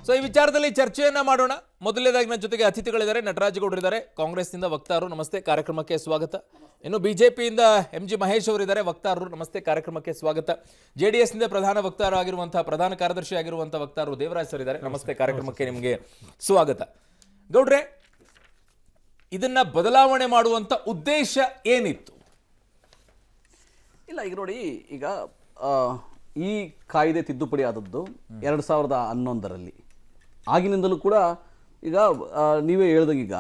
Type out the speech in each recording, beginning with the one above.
So ಈ ವಿಚಾರದಲ್ಲಿ ಚರ್ಚೆಯನ್ನ ಮಾಡೋಣ. ಮೊದಲನೇದಾಗಿ ನನ್ನ ಜೊತೆಗೆ ಅತಿಥಿಗಳಿದ್ದಾರೆ. ನಟರಾಜಗೌಡರು ಇದ್ದಾರೆ, ಕಾಂಗ್ರೆಸ್ನಿಂದ ವಕ್ತಾರರು. ನಮಸ್ತೆ, ಕಾರ್ಯಕ್ರಮಕ್ಕೆ ಸ್ವಾಗತ. ಇನ್ನು ಬಿಜೆಪಿಯಿಂದ MG ಮಹೇಶ್ ಅವರು ಇದ್ದಾರೆ, ವಕ್ತಾರರು. ನಮಸ್ತೆ, ಕಾರ್ಯಕ್ರಮಕ್ಕೆ ಸ್ವಾಗತ. JDS ನಿಂದ ಪ್ರಧಾನ ವಕ್ತಾರ ಆಗಿರುವಂತಹ, ಪ್ರಧಾನ ಕಾರ್ಯದರ್ಶಿ ಆಗಿರುವಂತಹ ವಕ್ತಾರರು ದೇವರಾಜ್ ಸರ್ ಇದ್ದಾರೆ. ನಮಸ್ತೆ, ಕಾರ್ಯಕ್ರಮಕ್ಕೆ ನಿಮಗೆ ಸ್ವಾಗತ. ಗೌಡ್ರೆ, ಇದನ್ನ ಬದಲಾವಣೆ ಮಾಡುವಂತ ಉದ್ದೇಶ ಏನಿತ್ತು? ಇಲ್ಲ, ಈಗ ನೋಡಿ, ಈಗ ಈ ಕಾಯ್ದೆ ತಿದ್ದುಪಡಿ ಆದದ್ದು 2011ರಲ್ಲಿ. ಆಗಿನಿಂದಲೂ ಕೂಡ ಈಗ ನೀವೇ ಹೇಳ್ದಂಗೆ ಈಗ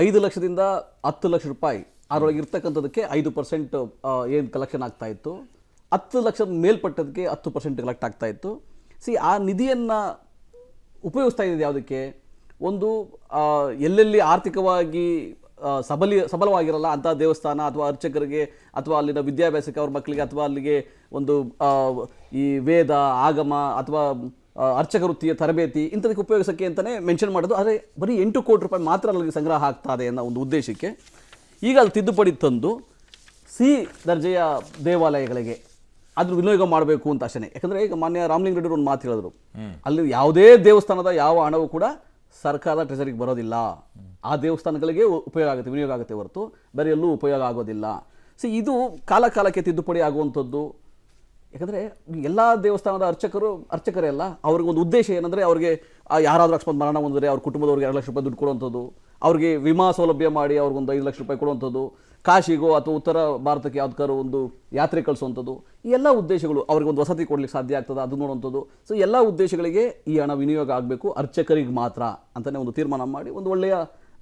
5 ಲಕ್ಷದಿಂದ 10 ಲಕ್ಷ ರೂಪಾಯಿ ಅದರೊಳಗೆ ಇರ್ತಕ್ಕಂಥದ್ದಕ್ಕೆ 5% ಏನು ಕಲೆಕ್ಷನ್ ಆಗ್ತಾ ಇತ್ತು. 10 ಲಕ್ಷದ ಮೇಲ್ಪಟ್ಟದಕ್ಕೆ 10% ಕಲೆಕ್ಟ್ ಆಗ್ತಾ ಇತ್ತು. ಆ ನಿಧಿಯನ್ನು ಉಪಯೋಗಿಸ್ತಾ ಇದ್ದಿದ್ದು ಯಾವುದಕ್ಕೆ? ಒಂದು ಎಲ್ಲೆಲ್ಲಿ ಆರ್ಥಿಕವಾಗಿ ಸಬಲವಾಗಿರಲ್ಲ ಅಂಥ ದೇವಸ್ಥಾನ ಅಥವಾ ಅರ್ಚಕರಿಗೆ ಅಥವಾ ಅಲ್ಲಿನ ವಿದ್ಯಾಭ್ಯಾಸಕ್ಕೆ ಅವ್ರ ಮಕ್ಕಳಿಗೆ ಅಥವಾ ಅಲ್ಲಿಗೆ ಒಂದು ಈ ವೇದ ಆಗಮ ಅಥವಾ ಅರ್ಚಕ ವೃತ್ತಿಯ ತರಬೇತಿ ಇಂಥದಕ್ಕೆ ಉಪಯೋಗಿಸೋಕ್ಕೆ ಅಂತಲೇ ಮೆನ್ಷನ್ ಮಾಡೋದು. ಆದರೆ ಬರೀ 8 ಕೋಟಿ ರೂಪಾಯಿ ಮಾತ್ರ ಅಲ್ಲಿಗೆ ಸಂಗ್ರಹ ಆಗ್ತಾ ಇದೆ ಅನ್ನೋ ಒಂದು ಉದ್ದೇಶಕ್ಕೆ ಈಗ ಅಲ್ಲಿ ತಿದ್ದುಪಡಿ ತಂದು C ದರ್ಜೆಯ ದೇವಾಲಯಗಳಿಗೆ ಅದ್ರ ವಿನಿಯೋಗ ಮಾಡಬೇಕು ಅಂತ ಆಶನೆ. ಯಾಕಂದರೆ ಈಗ ಮಾನ್ಯ ರಾಮಲಿಂಗ ರೆಡ್ಡಿ ಒಂದು ಮಾತು ಹೇಳಿದ್ರು, ಅಲ್ಲಿ ಯಾವುದೇ ದೇವಸ್ಥಾನದ ಯಾವ ಹಣವೂ ಕೂಡ ಸರ್ಕಾರದ ಟ್ರೆಜರಿಗೆ ಬರೋದಿಲ್ಲ, ಆ ದೇವಸ್ಥಾನಗಳಿಗೆ ಉಪಯೋಗ ಆಗುತ್ತೆ, ವಿನಿಯೋಗ ಆಗುತ್ತೆ ಹೊರತು ಬೇರೆ ಎಲ್ಲೂ ಉಪಯೋಗ ಆಗೋದಿಲ್ಲ. ಇದು ಕಾಲಕ್ಕೆ ತಿದ್ದುಪಡಿ ಆಗುವಂಥದ್ದು. ಯಾಕಂದರೆ ಎಲ್ಲ ದೇವಸ್ಥಾನದ ಅರ್ಚಕರೇ ಅಲ್ಲ, ಅವ್ರಿಗೆ ಒಂದು ಉದ್ದೇಶ ಏನಂದರೆ ಅವ್ರಿಗೆ ಯಾರಾದರೂ ಅಕಸ್ಮಾತ್ ಮರಣ ಹೊಂದಿದ್ರೆ ಅವ್ರ ಕುಟುಂಬದವ್ರಿಗೆ 2 ಲಕ್ಷ ರೂಪಾಯಿ ದುಡ್ಡು ಕೊಡುವಂಥದ್ದು, ಅವ್ರಿಗೆ ವಿಮಾ ಸೌಲಭ್ಯ ಮಾಡಿ ಅವ್ರಿಗೊಂದು 5 ಲಕ್ಷ ರೂಪಾಯಿ ಕೊಡುವಂಥದ್ದು, ಕಾಶಿಗೋ ಅಥವಾ ಉತ್ತರ ಭಾರತಕ್ಕೆ ಯಾವ್ದಾರು ಒಂದು ಯಾತ್ರೆ ಕಳಿಸುವಂಥದ್ದು, ಈ ಎಲ್ಲ ಉದ್ದೇಶಗಳು, ಅವ್ರಿಗೆ ಒಂದು ವಸತಿ ಕೊಡ್ಲಿಕ್ಕೆ ಸಾಧ್ಯ ಆಗ್ತದೆ ಅದು ನೋಡುವಂಥದ್ದು. ಎಲ್ಲ ಉದ್ದೇಶಗಳಿಗೆ ಈ ಹಣ ವಿನಿಯೋಗ ಆಗಬೇಕು, ಅರ್ಚಕರಿಗೆ ಮಾತ್ರ ಅಂತಲೇ ಒಂದು ತೀರ್ಮಾನ ಮಾಡಿ ಒಂದು ಒಳ್ಳೆಯ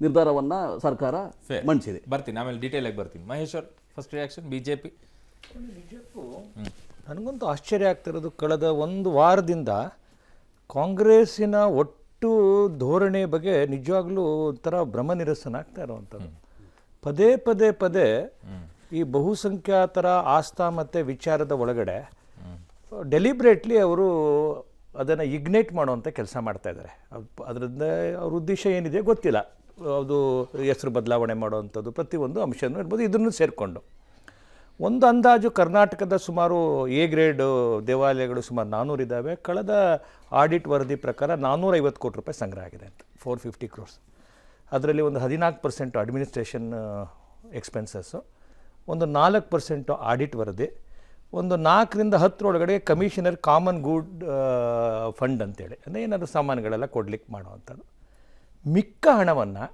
ನಿರ್ಧಾರವನ್ನು ಸರ್ಕಾರ ಮಂಡಿಸಿದೆ. ಬರ್ತೀನಿ, ಆಮೇಲೆ ಡೀಟೇಲ್ ಆಗಿ ಬರ್ತೀನಿ. ಮಹೇಶ್ ಅವ್ರ ಫಸ್ಟ್ ರಿಯಾಕ್ಷನ್. ಬಿಜೆಪಿ ನನಗಂತೂ ಆಶ್ಚರ್ಯ ಆಗ್ತಿರೋದು, ಕಳೆದ ಒಂದು ವಾರದಿಂದ ಕಾಂಗ್ರೆಸ್ಸಿನ ಒಟ್ಟು ಧೋರಣೆ ಬಗ್ಗೆ ನಿಜವಾಗ್ಲೂ ಒಂಥರ ಭ್ರಮ ನಿರಸನ ಆಗ್ತಾ ಇರುವಂಥದ್ದು. ಪದೇ ಈ ಬಹುಸಂಖ್ಯಾತರ ಆಸ್ಥಾ ಮತ್ತು ವಿಚಾರದ ಒಳಗಡೆ ಡೆಲಿಬ್ರೇಟ್ಲಿ ಅವರು ಅದನ್ನು ಇಗ್ನೇಟ್ ಮಾಡುವಂಥ ಕೆಲಸ ಮಾಡ್ತಾ ಇದ್ದಾರೆ. ಅದರಿಂದ ಅವ್ರ ಉದ್ದೇಶ ಏನಿದೆ ಗೊತ್ತಿಲ್ಲ. ಅದು ಹೆಸರು ಬದಲಾವಣೆ ಮಾಡುವಂಥದ್ದು ಪ್ರತಿಯೊಂದು ಅಂಶನೂ ಇರ್ಬೋದು. ಇದನ್ನು ಸೇರಿಕೊಂಡು ಒಂದು ಅಂದಾಜು ಕರ್ನಾಟಕದ ಸುಮಾರು A ಗ್ರೇಡ್ ದೇವಾಲಯಗಳು ಸುಮಾರು 400 ಇದ್ದಾವೆ. ಕಳೆದ ಆಡಿಟ್ ವರದಿ ಪ್ರಕಾರ 450 ಕೋಟಿ ರೂಪಾಯಿ ಸಂಗ್ರಹ ಆಗಿದೆ ಅಂತ, 450 crores. ಅದರಲ್ಲಿ ಒಂದು 14% ಅಡ್ಮಿನಿಸ್ಟ್ರೇಷನ್ ಎಕ್ಸ್ಪೆನ್ಸಸ್ಸು, ಒಂದು 4% ಆಡಿಟ್ ವರದಿ, ಒಂದು 4ರಿಂದ 10 ಒಳಗಡೆ ಕಮಿಷನರ್ ಕಾಮನ್ ಗುಡ್ ಫಂಡ್ ಅಂತೇಳಿ, ಅಂದರೆ ಏನಾದರೂ ಸಾಮಾನುಗಳೆಲ್ಲ ಕೊಡ್ಲಿಕ್ಕೆ ಮಾಡೋವಂಥದ್ದು. ಮಿಕ್ಕ ಹಣವನ್ನು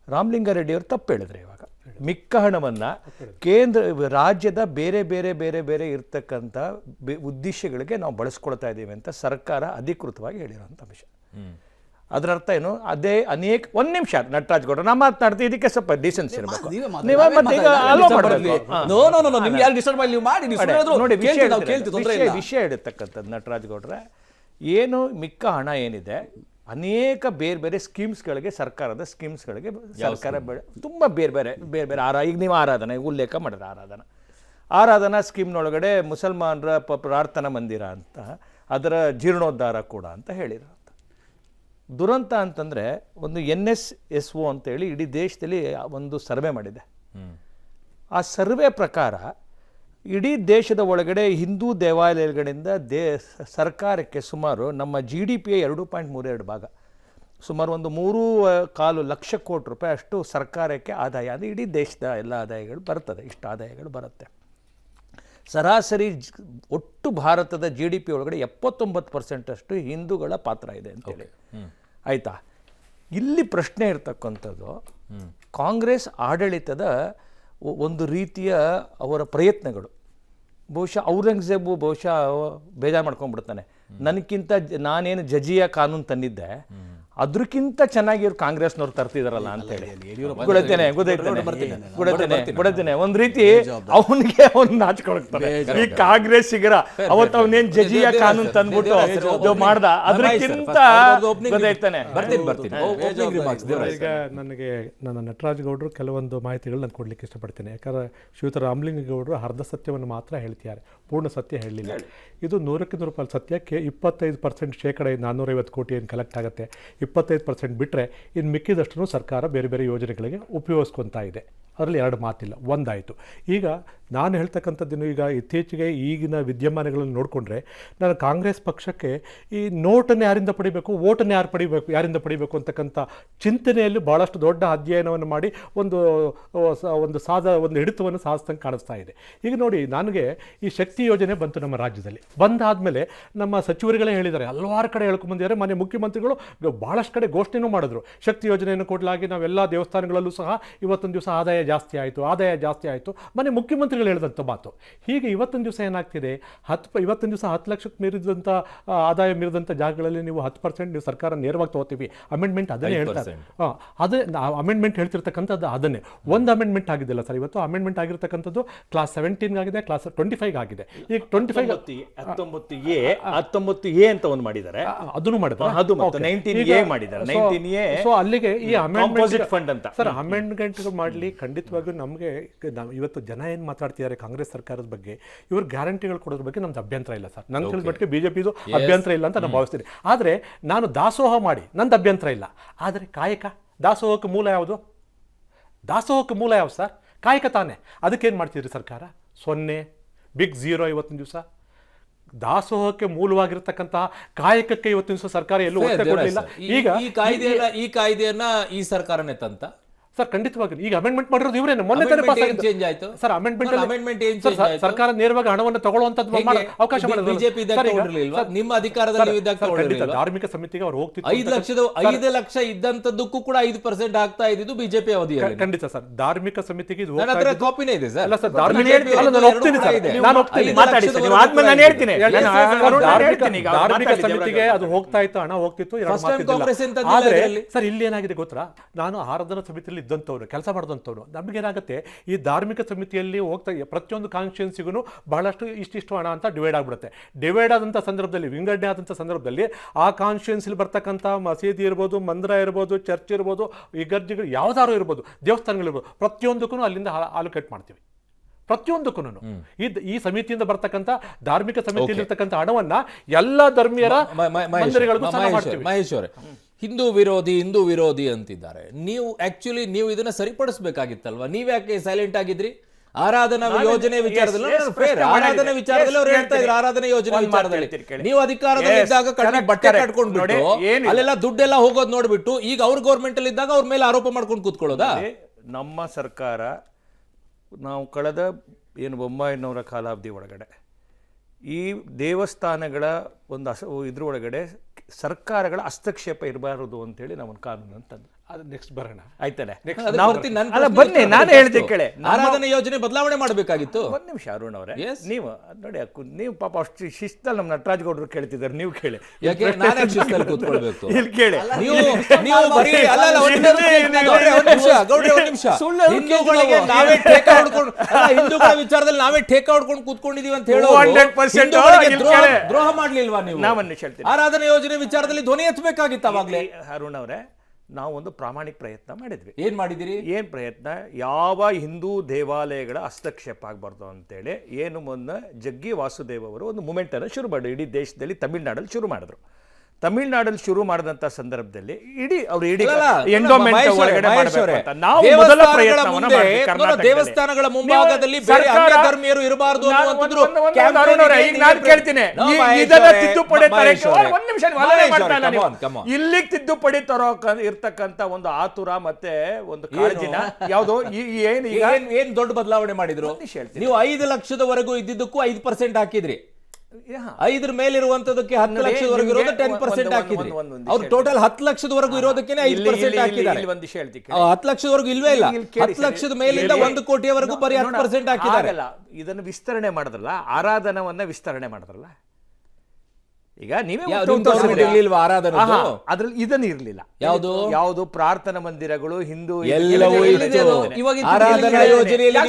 ರಾಮಲಿಂಗಾರೆಡ್ಡಿಯವರು ತಪ್ಪು ಹೇಳಿದ್ರು. ಇವಾಗ ಮಿಕ್ಕ ಹಣವನ್ನು ರಾಜ್ಯದ ಬೇರೆ ಇರ್ತಕ್ಕಂಥ ಉದ್ದೇಶಗಳಿಗೆ ನಾವು ಬಳಸ್ಕೊಳ್ತಾ ಇದ್ದೀವಿ ಅಂತ ಸರ್ಕಾರ ಅಧಿಕೃತವಾಗಿ ಹೇಳಿರೋಂಥ ಅಂಶ. ಅದರ ಅರ್ಥ ಏನು? ಅದೇ ಅನೇಕ ಒಂದು ನಿಮಿಷ ನಟರಾಜಗೌಡ ನಾ ಮಾತನಾಡ್ತೀವಿ, ಇದಕ್ಕೆ ಸ್ವಲ್ಪ ಡಿಸೆನ್ಸ್ ಇರಬೇಕು. ವಿಷಯ ಇಡತಕ್ಕಂಥದ್ದು ನಟರಾಜಗೌಡ್ರೆ, ಏನು ಮಿಕ್ಕ ಹಣ ಏನಿದೆ ಅನೇಕ ಬೇರೆ ಸ್ಕೀಮ್ಸ್ಗಳಿಗೆ, ಸರ್ಕಾರದ ಸ್ಕೀಮ್ಸ್ಗಳಿಗೆ ಸರ್ಕಾರ ತುಂಬ ಬೇರೆ ಈಗ ನೀವು ಆರಾಧನಾ ಉಲ್ಲೇಖ ಮಾಡಿದ್ರೆ ಆರಾಧನಾ ಸ್ಕೀಮ್ನೊಳಗಡೆ ಮುಸಲ್ಮಾನರ ಪ್ರಾರ್ಥನಾ ಮಂದಿರ ಅಂತ ಅದರ ಜೀರ್ಣೋದ್ಧಾರ ಕೂಡ ಅಂತ ಹೇಳಿರೋ ದುರಂತ ಅಂತಂದರೆ, ಒಂದು NSSO ಅಂತೇಳಿ ಇಡೀ ದೇಶದಲ್ಲಿ ಒಂದು ಸರ್ವೆ ಮಾಡಿದೆ. ಆ ಸರ್ವೆ ಪ್ರಕಾರ ಇಡೀ ದೇಶದ ಒಳಗಡೆ ಹಿಂದೂ ದೇವಾಲಯಗಳಿಂದ ಸರ್ಕಾರಕ್ಕೆ ಸುಮಾರು ನಮ್ಮ GDPಯ 2.32 ಭಾಗ, ಸುಮಾರು ಒಂದು 3.25 ಲಕ್ಷ ಕೋಟಿ ರೂಪಾಯಿ ಅಷ್ಟು ಸರ್ಕಾರಕ್ಕೆ ಆದಾಯ. ಅದು ಇಡೀ ದೇಶದ ಎಲ್ಲ ಆದಾಯಗಳು ಬರ್ತದೆ, ಇಷ್ಟು ಆದಾಯಗಳು ಬರುತ್ತೆ. ಸರಾಸರಿ ಒಟ್ಟು ಭಾರತದ GDP ಒಳಗಡೆ 79% ಅಷ್ಟು ಹಿಂದೂಗಳ ಪಾತ್ರ ಇದೆ ಅಂತೇಳಿ. ಆಯಿತಾ? ಇಲ್ಲಿ ಪ್ರಶ್ನೆ ಇರ್ತಕ್ಕಂಥದ್ದು, ಕಾಂಗ್ರೆಸ್ ಆಡಳಿತದ ಒಂದು ರೀತಿಯ ಅವರ ಪ್ರಯತ್ನಗಳು. ಬಹುಶಃ ಔರಂಗಜೇಬು ಬೇಜಾರು ಮಾಡ್ಕೊಂಡ್ಬಿಡ್ತಾನೆ, ನನಗಿಂತ ನಾನೇನು ಜಜಿಯಾ ಕಾನೂನು ತಂದಿದ್ದೆ ಅದ್ರಕ್ಕಿಂತ ಚೆನ್ನಾಗಿ ಇವ್ರು ಕಾಂಗ್ರೆಸ್ನವ್ರು ತರ್ತಿದಾರಲ್ಲ ಅಂತೇಳಿ ಗೊತ್ತೇನೆ. ಒಂದ್ ರೀತಿ ಅವನಿಗೆ ಅವ್ನು ನಾಚ್ಕೊಳ್ತಾನೆ. ಈ ಕಾಂಗ್ರೆಸ್ಸಿಗರ ಅವತ್ತು ಅವನೇನ್ ಜಜಿಯಾ ಕಾನೂನು ತಂದ್ಬಿಟ್ಟು ಮಾಡ್ದ, ಅದಕ್ಕಿಂತ ಗೊತ್ತಾಯ್ತಾನೆ. ಈಗ ನನಗೆ ನನ್ನ ನಟರಾಜಗೌಡರು ಕೆಲವೊಂದು ಮಾಹಿತಿಗಳು ನಾನು ಕೊಡ್ಲಿಕ್ಕೆ ಇಷ್ಟಪಡ್ತೇನೆ. ಯಾಕಂದ್ರೆ ಶ್ರೀಯುತ ರಾಮಲಿಂಗೇಗೌಡರು ಅರ್ಧ ಸತ್ಯವನ್ನು ಮಾತ್ರ ಹೇಳ್ತಿದ್ದಾರೆ, ಪೂರ್ಣ ಸತ್ಯ ಹೇಳಲಿಲ್ಲ. ಇದು 100ಕ್ಕೆ 100% ಸತ್ಯಕ್ಕೆ 25% ಶೇಕಡ 450 ಕೋಟಿ ಏನು ಕಲೆಕ್ಟ್ ಆಗುತ್ತೆ, 25% ಬಿಟ್ಟರೆ ಇನ್ನು ಮಿಕ್ಕಿದಷ್ಟು ಸರ್ಕಾರ ಬೇರೆ ಬೇರೆ ಯೋಜನೆಗಳಿಗೆ ಉಪಯೋಗಿಸ್ಕೊತಾ ಇದೆ. ಅದರಲ್ಲಿ ಎರಡು ಮಾತಿಲ್ಲ. ಒಂದಾಯಿತು. ಈಗ ನಾನು ಹೇಳ್ತಕ್ಕಂಥದ್ದೇನು, ಈಗ ಇತ್ತೀಚೆಗೆ ಈಗಿನ ವಿದ್ಯಮಾನಗಳನ್ನು ನೋಡಿಕೊಂಡ್ರೆ ನಾನು ಕಾಂಗ್ರೆಸ್ ಪಕ್ಷಕ್ಕೆ ಈ ನೋಟನ್ನು ಯಾರಿಂದ ಪಡಿಬೇಕು, ಓಟನ್ನು ಯಾರಿಂದ ಪಡಿಬೇಕು ಅಂತಕ್ಕಂಥ ಚಿಂತನೆಯಲ್ಲಿ ಭಾಳಷ್ಟು ದೊಡ್ಡ ಅಧ್ಯಯನವನ್ನು ಮಾಡಿ ಒಂದು ಹಿಡಿತವನ್ನು ಸಾಧಿಸ್ತಂಗೆ ಕಾಣಿಸ್ತಾ ಇದೆ. ಈಗ ನೋಡಿ, ನನಗೆ ಈ ಶಕ್ತಿ ಯೋಜನೆ ಬಂತು ನಮ್ಮ ರಾಜ್ಯದಲ್ಲಿ. ಬಂದಾದಮೇಲೆ ನಮ್ಮ ಸಚಿವರುಗಳೇ ಹೇಳಿದ್ದಾರೆ, ಹಲವಾರು ಕಡೆ ಹೇಳ್ಕೊಂಡ್ಬಂದಿದ್ದಾರೆ. ಮನೆ ಮುಖ್ಯಮಂತ್ರಿಗಳು ಭಾಳಷ್ಟು ಕಡೆ ಘೋಷಣೆನೂ ಮಾಡಿದ್ರು, ಶಕ್ತಿ ಯೋಜನೆಯನ್ನು ಕೊಡಲಾಗಿ ನಾವೆಲ್ಲ ದೇವಸ್ಥಾನಗಳಲ್ಲೂ ಸಹ ಇವತ್ತೊಂದು ದಿವಸ ಆದಾಯ ಜಾಸ್ತಿ ಆಯಿತು. ಮನೆ ಮುಖ್ಯಮಂತ್ರಿಗಳು ಹೇಳಿದಂಥ ಮಾತು. ಹೀಗೆ ಇವತ್ತೊಂದು ದಿವಸ ಏನಾಗ್ತಿದೆ, ಇವತ್ತೊಂದು ದಿವಸ 10 ಲಕ್ಷಕ್ಕೆ ಮೀರಿದಂಥ ಆದಾಯ ಮೀರಿದಂಥ ಜಾಗಗಳಲ್ಲಿ ನೀವು 10% ನೀವು ಸರ್ಕಾರ ನೇರವಾಗಿ ತಗೋತೀವಿ. ಅಮೆಂಡ್ಮೆಂಟ್ ಅದನ್ನೇ ಹೇಳ್ತಾರೆ. ಅದೇ ಅಮೆಂಡ್ಮೆಂಟ್ ಹೇಳ್ತಿರ್ತಕ್ಕಂಥದ್ದು ಅದನ್ನೇ. ಒಂದು ಅಮೆಂಡ್ಮೆಂಟ್ ಆಗಿದ್ದಿಲ್ಲ ಸರ್. ಇವತ್ತು ಅಮೆಂಡ್ಮೆಂಟ್ ಆಗಿರ್ತಕ್ಕಂಥದ್ದು ಕ್ಲಾಸ್ 17 ಆಗಿದೆ, ಕ್ಲಾಸ್ 25 ಆಗಿದೆ. ಈಗ 19A ಅಂತ ಒಂದು ಮಾಡಿದ್ದಾರೆ, ಅದನ್ನು ಮಾಡಿದ್ದಾರೆ. ಅದು 19A ಮಾಡಿದ್ದಾರೆ. 19A ಸೊ ಅಲ್ಲಿಗೆ ಈ ಕಾಂಪೋಸಿಟ್ ಫಂಡ್ ಅಂತ ಸರ್ ಅಮೆಂಡ್ಮೆಂಟ್ ಮಾಡಲಿ. ಖಂಡಿತವಾಗಿಯೂ ನಮಗೆ ಇವತ್ತು ಜನ ಏನು ಮಾತಾಡ್ತಿದ್ದಾರೆ ಕಾಂಗ್ರೆಸ್ ಸರ್ಕಾರದ ಬಗ್ಗೆ, ಇವ್ರ ಗ್ಯಾರಂಟಿಗಳು ಕೊಡೋದ್ರ ಬಗ್ಗೆ ನಮ್ದು ಅಭ್ಯಂತರ ಇಲ್ಲ ಸರ್. ನಂಗೆ ತಿಳಿದ ಮಟ್ಟಿಗೆ ಬಿಜೆಪಿದು ಅಭ್ಯಂತರ ಇಲ್ಲ ಅಂತ ನಾನು ಭಾವಿಸ್ತೀನಿ. ಆದರೆ ನಾನು ದಾಸೋಹ ಮಾಡಿ ನಂದು ಅಭ್ಯಂತರ ಇಲ್ಲ. ಆದರೆ ಕಾಯಕ ದಾಸೋಹಕ್ಕೆ ಮೂಲ ಯಾವುದು? ದಾಸೋಹಕ್ಕೆ ಮೂಲ ಯಾವುದು ಸರ್? ಕಾಯಕ ತಾನೇ. ಅದಕ್ಕೇನು ಮಾಡ್ತಿದ್ರಿ ಸರ್ಕಾರ? 0, ಬಿಗ್ 0 ಇವತ್ತಿನ ದಿವಸ. ದಾಸೋಹಕ್ಕೆ ಮೂಲವಾಗಿರ್ತಕ್ಕಂತಹ ಕಾಯಕಕ್ಕೆ ಇವತ್ತಿನ ದಿವಸ ಸರ್ಕಾರ ಎಲ್ಲೂ ಒತ್ತೆ ಕೊಡಲಿಲ್ಲ. ಈಗ ಈ ಕಾಯ್ದೆಯನ್ನ ಈ ಸರ್ಕಾರನೇ ತಂತ ಸರ್ ಖಂಡಿತವಾಗಿ. ಈಗ ಅಮೆಂಡ್ಮೆಂಟ್ ಮಾಡಿರೋದು ಇವರೇನು, ಮೊನ್ನೆ ತಾನೇ ಪಾಸ್ ಆಗಿದೆ ಚೇಂಜ್ ಆಯ್ತು ಸರ್. ಅಮೆಂಡ್ಮೆಂಟ್ ಸರ್ಕಾರ ನೇರವಾಗಿ ಹಣವನ್ನು ತಗೊಳ್ಳುವಂತದ್ದು ಅವಕಾಶ ಬಿಜೆಪಿ ನಿಮ್ಮ ಅಧಿಕಾರದಲ್ಲಿ ಧಾರ್ಮಿಕ ಸಮಿತಿಗೆ ಅವ್ರು ಹೋಗ್ತಿದ್ರು. 5 ಲಕ್ಷ ಇದ್ದಂತದ್ದಕ್ಕೂ ಕೂಡ 5% ಆಗ್ತಾ ಇದ್ದು ಬಿಜೆಪಿ ಅವಧಿಯಲ್ಲಿ. ಖಂಡಿತ ಸರ್. ಧಾರ್ಮಿಕ ಸಮಿತಿಗೆ ಕಾಪಿನೇ ಇದೆ ಸರ್. ಅಲ್ಲ ಸರ್, ಧಾರ್ಮಿಕ ಸಮಿತಿಗೆ ಅದು ಹೋಗ್ತಾ ಇತ್ತು, ಹಣ ಹೋಗ್ತಿತ್ತು. ಆದ್ರೆ ಸರ್ ಇಲ್ಲಿ ಏನಾಗಿದೆ ಗೊತ್ತಾ, ನಾನು ಆರಾಧನಾ ಸಮಿತಿಯಲ್ಲಿ ಇದ್ದಂಥವ್ರು, ಕೆಲಸ ಮಾಡಿದಂಥವ್ರು. ನಮಗೇನಾಗುತ್ತೆ, ಈ ಧಾರ್ಮಿಕ ಸಮಿತಿಯಲ್ಲಿ ಹೋಗ್ತಾ ಪ್ರತಿಯೊಂದು ಕಾನ್ಸ್ಟಿಟ್ಯೂನ್ಸಿಗೂ ಬಹಳಷ್ಟು ಇಷ್ಟಿಷ್ಟು ಹಣ ಅಂತ ಡಿವೈಡ್ ಆಗಿಬಿಡುತ್ತೆ. ಡಿವೈಡ್ ಆದಂಥ ಸಂದರ್ಭದಲ್ಲಿ, ವಿಂಗಡಣೆ ಆದಂಥ ಸಂದರ್ಭದಲ್ಲಿ ಆ ಕಾನ್ಸ್ಟಿಟ್ಯೂನ್ಸಿಲಿ ಬರ್ತಕ್ಕಂಥ ಮಸೀದಿ ಇರ್ಬೋದು, ಮಂದಿರ ಇರ್ಬೋದು, ಚರ್ಚ್ ಇರ್ಬೋದು, ಇಗರ್ಜಿಗಳು ಯಾವ್ದಾರು ಇರ್ಬೋದು, ದೇವಸ್ಥಾನಗಳಿರ್ಬೋದು, ಪ್ರತಿಯೊಂದಕ್ಕೂ ಅಲ್ಲಿಂದ ಅಲೋಕೇಟ್ ಮಾಡ್ತೀವಿ. ಪ್ರತಿಯೊಂದಕ್ಕೂ ಈ ಸಮಿತಿಯಿಂದ ಬರ್ತಕ್ಕಂಥ ಧಾರ್ಮಿಕ ಸಮಿತಿಯಲ್ಲಿ ಇರ್ತಕ್ಕಂಥ ಹಣವನ್ನ ಎಲ್ಲ ಧರ್ಮೀಯರ ಮಂದಿರಗಳಿಗೂ ಮಾಡ್ತೀವಿ. ಮಹೇಶ್ ಅವರೇ, ಹಿಂದೂ ವಿರೋಧಿ ಅಂತಿದ್ದಾರೆ. ನೀವು ಇದನ್ನ ಸರಿಪಡಿಸಬೇಕಾಗಿತ್ತಲ್ವಾ? ನೀವ್ ಯಾಕೆ ಸೈಲೆಂಟ್ ಆಗಿದ್ರಿ? ಆರಾಧನಾ ಯೋಜನೆ ವಿಚಾರದಲ್ಲಿ ಆರಾಧನಾ ವಿಚಾರದಲ್ಲಿ ಅವ್ರು ಹೇಳ್ತಾ ಇದ್ರು, ಆರಾಧನಾ ಯೋಜನೆ ವಿಚಾರದಲ್ಲಿ ನೀವು ಅಧಿಕಾರದಲ್ಲಿ ಇದ್ದಾಗ ಬಟ್ಟೆ ಕಟ್ಕೊಂಡ್ಬಿಟ್ಟು ಅಲ್ಲೆಲ್ಲ ದುಡ್ಡೆಲ್ಲ ಹೋಗೋದು ನೋಡ್ಬಿಟ್ಟು ಈಗ ಅವ್ರ ಗೌರ್ಮೆಂಟ್ ಅಲ್ಲಿ ಇದ್ದಾಗ ಅವ್ರ ಮೇಲೆ ಆರೋಪ ಮಾಡ್ಕೊಂಡು ಕೂತ್ಕೊಳ್ಳೋದಾ? ನಮ್ಮ ಸರ್ಕಾರ ನಾವು ಕಳೆದ 1900 ಕಾಲಾವಧಿ ಒಳಗಡೆ ಈ ದೇವಸ್ಥಾನಗಳ ಇದ್ರೊಳಗಡೆ ಸರ್ಕಾರಗಳ ಹಸ್ತಕ್ಷೇಪ ಇರಬಾರದು ಅಂತೇಳಿ ನಾವು ಕಾನೂನು ಅಂತಂದು ಅದು ನೆಕ್ಸ್ಟ್ ಬರೋಣ, ಆಯ್ತಲ್ಲ. ಬನ್ನಿ, ನಾನು ಹೇಳ್ದೆ ಕೇಳಿ. ಆರಾಧನಾ ಯೋಜನೆ ಬದಲಾವಣೆ ಮಾಡಬೇಕಾಗಿತ್ತು. ಒಂದ್ ನಿಮಿಷ ಅರುಣ್ ಅವರೇ, ನೀವು ನೋಡಿ, ನೀವು ಪಾಪ ಅಷ್ಟು ಶಿಸ್ತಲ್ಲಿ ನಮ್ಮ ನಟರಾಜ್ ಗೌಡ್ರು ಕೇಳ್ತಿದ್ದಾರೆ, ನೀವು ಕೇಳಿ. ಇಲ್ಲಿ ಕೇಳಿ. ಹಿಂದೂಗಳ ವಿಚಾರದಲ್ಲಿ ನಾವೇ ಠೇಕ ಹೊಡ್ಕೊಂಡು ಕೂತ್ಕೊಂಡಿದೀವಿ ಅಂತ ಹೇಳೋ 100% ದ್ರೋಹ ಮಾಡ್ಲಿಲ್ವಾ ನೀವು? ನಾವನ್ನ ಹೇಳ್ತೀನಿ, ಆರಾಧನಾ ಯೋಜನೆ ವಿಚಾರದಲ್ಲಿ ಧ್ವನಿ ಎತ್ತಬೇಕಾಗಿತ್ತು ಅವಾಗ್ಲೇ. ಅರುಣ್ ಅವರೇ, ನಾವು ಒಂದು ಪ್ರಾಮಾಣಿಕ ಪ್ರಯತ್ನ ಮಾಡಿದ್ವಿ. ಏನ್ ಮಾಡಿದಿರಿ? ಏನ್ ಪ್ರಯತ್ನ? ಯಾವ ಹಿಂದೂ ದೇವಾಲಯಗಳ ಹಸ್ತಕ್ಷೇಪ ಆಗಬಾರ್ದು ಅಂತೇಳಿ ಏನು ಮೊನ್ನೆ ಜಗ್ಗಿ ವಾಸುದೇವ್ ಅವರು ಒಂದು ಮೂಮೆಂಟ್ ಅನ್ನು ಶುರು ಮಾಡಿದ್ರು. ಇಡೀ ದೇಶದಲ್ಲಿ ತಮಿಳ್ನಾಡಲ್ಲಿ ಶುರು ಮಾಡಿದ್ರು. ತಮಿಳ್ನಾಡಲ್ಲಿ ಶುರು ಮಾಡಿದಂತ ಸಂದರ್ಭದಲ್ಲಿ ಇಡೀ ಎಂಡೋಮೆಂಟ್ ಒಳಗಡೆ ಮಾಡಬೇಕು. ನಾವು ಮೊದಲ ಪ್ರಯತ್ನವನ್ನ ಮಾಡಿದ್ವಿ ಕರ್ನಾಟಕದಲ್ಲಿ. ದೇವಸ್ಥಾನಗಳ ಮುಂಭಾಗದಲ್ಲಿ ಬೇರೆ ಅನ್ಯ ಧರ್ಮೀಯರು ಇರಬಾರದು ಅನ್ನುವಂಥದ್ದು ಈಗ ನಾನು ಕೇಳ್ತೀನಿ, ಇದನ್ನ ತಿದ್ದುಪಡಿ ತರಕ್ಕೆ ಒಂದ್ ನಿಮಿಷ ಇಲ್ಲಿಗೆ ತಿದ್ದುಪಡಿ ತರೋ ಇರ್ತಕ್ಕಂಥ ಒಂದು ಆತುರ ಮತ್ತೆ ಒಂದು ಕಾಳಜಿನ ಯಾವ್ದು ಏನ್ ದೊಡ್ಡ ಬದಲಾವಣೆ ಮಾಡಿದ್ರು? ನೀವು 5 ಲಕ್ಷದವರೆಗೂ ಇದ್ದಿದ್ದಕ್ಕೂ 5% ಹಾಕಿದ್ರಿ. 5 ಮೇಲಿರುವಂತದಕ್ಕೆ 10 ಲಕ್ಷದವರೆಗೂ ಇರೋದು 10% ಹಾಕಿದ್ರಿ. ಅವ್ರು ಟೋಟಲ್ 10 ಲಕ್ಷದವರೆಗೂ ಇರೋದಕ್ಕೆ 5% ಹಾಕಿದ್ದಾರೆ. 10 ಲಕ್ಷದವರೆಗೂ ಇಲ್ವೇ ಇಲ್ಲ. 10 ಲಕ್ಷದ ಮೇಲಿಂದ 1 ಕೋಟಿಯವರೆಗೂ ಬರೀ 10% ಹಾಕಿದ್ದಾರೆ. ಇದನ್ನು ವಿಸ್ತರಣೆ ಮಾಡಿದ್ರಲ್ಲ, ಆರಾಧನವನ್ನ ವಿಸ್ತರಣೆ ಮಾಡಿದ್ರಲ್ಲ. ಈಗ ನೀವೇ ಅದ್ರಲ್ಲಿ ಇದನ್ನ ಇರ್ಲಿಲ್ಲ. ಯಾವುದು ಪ್ರಾರ್ಥನಾ ಮಂದಿರಗಳು ಹಿಂದೂ ಎಲ್ಲವೂ ಆರಾಧನಾ ಯೋಜನೆಯಲ್ಲಿ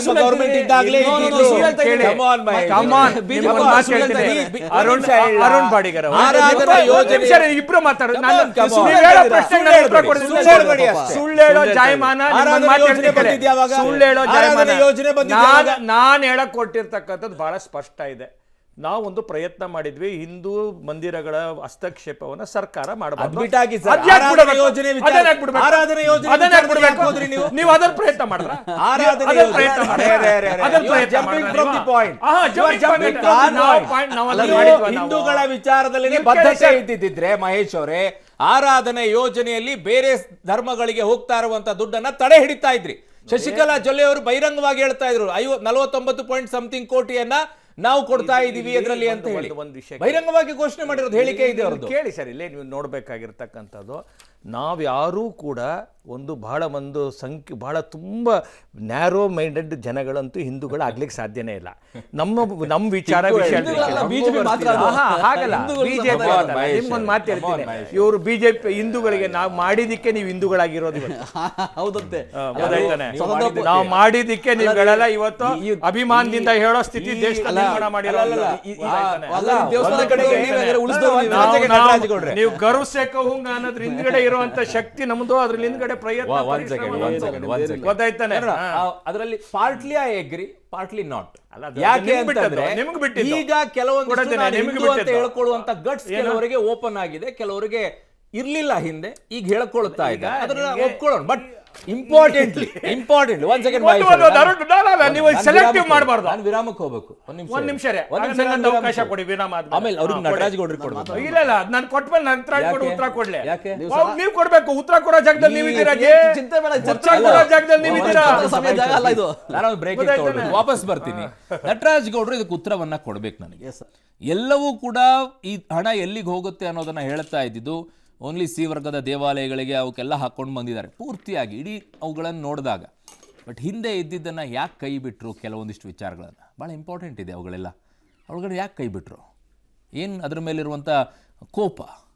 ಅರುಣ್ ಬಾಡಿಗರ್ ಇಬ್ರು ಮಾತಾಡೋದು. ಸುಳ್ಳೇಳೋ ಜಾಯಮಾನ ಸುಳ್ಳೇಳೋ ಜಾಯಮಾನ. ನಾನ್ ಹೇಳಕ್ ಕೊಟ್ಟಿರ್ತಕ್ಕಂಥದ್ದು ಬಹಳ ಸ್ಪಷ್ಟ ಇದೆ. ನಾವೊಂದು ಪ್ರಯತ್ನ ಮಾಡಿದ್ವಿ, ಹಿಂದೂ ಮಂದಿರಗಳ ಹಸ್ತಕ್ಷೇಪವನ್ನ ಸರ್ಕಾರ ಮಾಡಬಾರ್ದು. ಅದ್ಬಿಟ್ಟಾಗಿ ಸರ್, ಅದ್ ಯಾಕ್ ಆರಾಧನೆ ಬಿಡ್ಬೇಕು? ಯೋಜನೆ ವಿಚಾರ- ಅದನ್ನ ಯಾಕ್ ಬಿಡ್ಬೇಕು? ಆರಾಧನೆ ಯೋಜನೆ ಅದನ್ನ ಯಾಕ್ ವಿಚಾರದಲ್ಲಿ ಬಿಡ್ಬೇಕು? ಯಾಕ್ ಹೋದ್ರಿ ನೀವು? ನೀವು ಅದನ್ನ ಪ್ರಯತ್ನ ಮಾಡಿದ್ರ? ಆರಾಧನೆ ಅದನ್ನ ಯೋಜನೆ- ಪ್ರಯತ್ನ ಅರೆ, ಮಾಡಿದ್ರಾ? ಅರೆ, ಅರೆ, ಅರೆ. ಅದನ್ನ You are ಪ್ರಯತ್ನ jumping ಮಾಡಿದ್ರಾ from the ನೀವು? point. ಆಹಾ, You are jumping jumping from the from the point. point. ನಾವು ಅಲ್ಲ, ಅದನ್ನ ನೀವು ಮಾಡಿದ್ವಾ ನಾವು? ಹಿಂದೂಗಳ ವಿಚಾರದಲ್ಲಿ ನೀವು ಬದ್ಧತೆ ಕೇಳಿ ಇದ್ದಿದ್ರೆ ಮಹೇಶ್ ಅವರೇ, ಆರಾಧನೆ ಯೋಜನೆಯಲ್ಲಿ ಬೇರೆ ಧರ್ಮಗಳಿಗೆ ಹೋಗ್ತಾ ಇರುವಂತ ದುಡ್ಡನ್ನ ತಡೆ ಹಿಡಿತಾ ಇದ್ರಿ. ಶಶಿಕಲಾ ಜೊಲ್ಲೆ ಅವರು ಬಹಿರಂಗವಾಗಿ ಹೇಳ್ತಾ ಇದ್ರು 49 ಪಾಯಿಂಟ್ ಸಮಥಿಂಗ್ ಕೋಟಿಯನ್ನ ನಾವು ಕೊಡ್ತಾ ಇದೀವಿ ಅದರಲ್ಲಿ ಅಂತ ಹೇಳಿ ಒಂದು ವಿಷಯ ಬಹಿರಂಗವಾಗಿ ಘೋಷಣೆ ಮಾಡಿರೋದು, ಹೇಳಿಕೆ ಇದೆ ಅವ್ರದ್ದು. ಕೇಳಿ ಸರ್, ಇಲ್ಲೇ ನೀವು ನೋಡ್ಬೇಕಾಗಿರ್ತಕ್ಕಂಥದ್ದು, ನಾವ್ಯಾರೂ ಕೂಡ ಬಹಳ ತುಂಬ ನ್ಯಾರೋ ಮೈಂಡೆಡ್ ಜನಗಳಂತೂ ಹಿಂದೂಗಳು ಆಗ್ಲಿಕ್ಕೆ ಸಾಧ್ಯನೇ ಇಲ್ಲ. ನಮ್ಮ ವಿಚಾರ ಹಿಂದೂಗಳಲ್ಲ, BJP ಮಾತ್ರ ಅದು. ಹಾಗಲ್ಲ. ಹಿಂದೂಗಳು ಬಿಜೆಪಿ ಸಮಾಧಾನ ಮಹೇಶ್. ನಿಮ್ಗೊಂದು ಮಾತು ಹೇಳ್ತೀನಿ, ಇವರು ಬಿಜೆಪಿ ಹಿಂದೂಗಳಿಗೆ ನಾವು ಮಾಡಿದಿಕ್ಕೆ ನೀವು ಹಿಂದೂಗಳಾಗಿರೋದು ಇವತ್ತು. ಹೌದಂತೆ ಗೊತ್ತಾಯ್ತಾನೆ? ಸ್ವತಂತ್ರ ನಾವು ಮಾಡಿದಿಕ್ಕೆ ನೀವುಗಳೆಲ್ಲ ಇವತ್ತು ಈ- ಅಭಿಮಾನದಿಂದ ಹೇಳೋ ಸ್ಥಿತಿ ಈ- ದೇಶದಲ್ಲಿ ಅಲ್ಲ, ನಿರ್ಮಾಣ ಮಾಡಿರೋ ಅಲ್ಲ, ಅಲ್ಲ, ಅಲ್ಲ, ದೇವಸ್ಥಾನ ಒಂದು ಕಡೆಗೆ ಕಡೆಗೆ ನೀವೇ ಉಳಿಸ್ದವ್ರು ಒಂದು ನೀವು. ಕಡೆಗೆ ನಟರಾಜ್ ಗೌಡ್ರೆ. ನೀವು ಗರು ಸೇಕೋಂಗ ಅನ್ನೋದ್ರ ಹಿಂದ್ಗಡೆ ಇರುವಂತ ಶಕ್ತಿ ನಮ್ದು, ಅದ್ರ ಹಿಂದ್ಗಡೆ ಪ್ರಯತ್ನ One second, one second, one second. ಗೊತ್ತಾಯ್ತಾನೆ? ಅದರಲ್ಲಿ partly I agree, partly not. ಅಲ್ಲ, ಅದು ಯಾಕೆ ನಿಮ್ಗೆ ಅಂತಂದ್ರೆ ಬಿಟ್ಟಿದ್ದು, ನಿಮ್ಗೆ ಬಿಟ್ಟಿದ್ದು. ಈಗ ಕೆಲವೊಂದು ಕೊಡೋದಿಲ್ಲ, ನಿಮ್ಗೆ ಹಿಂದೂ ಅಂತ ಬಿಟ್ಟಿದ್ದು. ಹೇಳ್ಕೊಳ್ಳುವಂತ ಗಟ್ಸ್ ಕೆಲವರಿಗೆ ಓಪನ್ ಆಗಿದೆ, ಕೆಲವರಿಗೆ ಇರ್ಲಿಲ್ಲ ಹಿಂದೆ, ಈಗ ಹೇಳ್ಕೊಳ್ತಾ ಇದೆ. ಅದನ್ನ ಒಪ್ಕೊಳ್ಳೋಣ. ಬಟ್ ಇಂಪಾರ್ಟೆಂಟ್ ಒಂದ್ ಸೆಕೆಂಡ್ ನೀವು ಸೆಲೆಕ್ಟಿವ್ ಮಾಡಬಾರ್ದು. ನಾನು ವಿರಾಮಕ್ಕೆ ಹೋಗ್ಬೇಕು. ಒಂದ್ ನಿಮಿಷ ರೀ. ಒಂದ್ ನಿಮಿಷ ನಂಗೆ ನಾನು ಒಂದು ಅವಕಾಶ ವಿರಾಮಕ್ಕೆ ಕೊಡಿ, ವಿರಾಮ ಆದ್ಮೇಲೆ. ಆಮೇಲೆ ಅವ್ರಿಗೆ ನಟರಾಜ್ ಗೌಡ್ರಿಗೆ ಕೊಡ್ಬೇಕು. ಇಲ್ಲ ಇಲ್ಲ, ನಾನು ಕೊಟ್ಮೇಲೆ ನಾನು ಯಾಕೆ? ಉತ್ತರ ಕೊಡ್ಲಿ. ಯಾಕೆ? ನೀವು ಕೊಡ್ಬೇಕು. ಉತ್ತರ ಕೊಡೋ ಜಾಗದಲ್ಲಿ ನೀವು ಇದ್ದೀರಾ ಜಿ. ಚಿಂತೆ ಬೇಡ, ಉತ್ತರ ಕೊಡೋ ಜಾಗದಲ್ಲಿ ನೀವು ಇದ್ದೀರಾ. ಸಮಯ ಜಾಗ ಅಲ್ಲ ಇದು. ನಾನೊಂದು ಬ್ರೇಕ್ ವಾಪಸ್ ಬರ್ತೀನಿ. ನಟರಾಜ್ ಗೌಡ್ರು ಇದಕ್ಕೆ ಉತ್ತರವನ್ನ ಕೊಡ್ಬೇಕು ನನಗೆ. Yes, sir. ಎಲ್ಲವೂ ಕೂಡ ಈ ಹಣ ಎಲ್ಲಿಗೆ ಹೋಗುತ್ತೆ ಅನ್ನೋದನ್ನ ಹೇಳ್ತಾ ಇದ್ದಿದ್ದು ಓನ್ಲಿ ಸಿ ವರ್ಗದ ದೇವಾಲಯಗಳಿಗೆ ಅವಕ್ಕೆಲ್ಲ ಹಾಕೊಂಡು ಬಂದಿದ್ದಾರೆ ಪೂರ್ತಿಯಾಗಿ ಇಡೀ ಅವುಗಳನ್ನು ನೋಡಿದಾಗ. ಬಟ್ ಹಿಂದೆ ಇದ್ದಿದ್ದನ್ನು ಯಾಕೆ ಕೈ ಬಿಟ್ಟರು? ಕೆಲವೊಂದಿಷ್ಟು ವಿಚಾರಗಳನ್ನು ಭಾಳ ಇಂಪಾರ್ಟೆಂಟ್ ಇದೆ ಅವುಗಳೆಲ್ಲ. ಅವುಗಳನ್ನ ಯಾಕೆ ಕೈ ಬಿಟ್ಟರು? ಏನು ಅದ್ರ ಮೇಲಿರುವಂಥ ಕೋಪ